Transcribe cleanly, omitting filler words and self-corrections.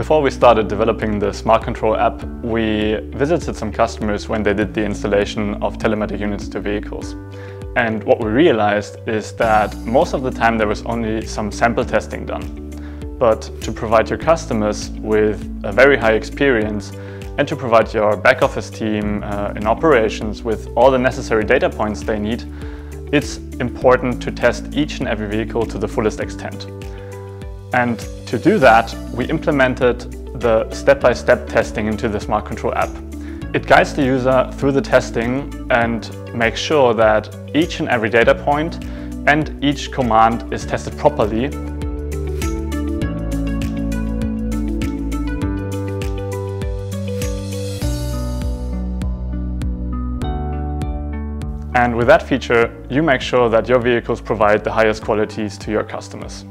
Before we started developing the SmartControl app, we visited some customers when they did the installation of telematic units to vehicles. And what we realized is that most of the time there was only some sample testing done. But to provide your customers with a very high experience and to provide your back office team in operations with all the necessary data points they need, it's important to test each and every vehicle to the fullest extent. And to do that, we implemented the step-by-step testing into the SmartControl app. It guides the user through the testing and makes sure that each and every data point and each command is tested properly. And with that feature, you make sure that your vehicles provide the highest qualities to your customers.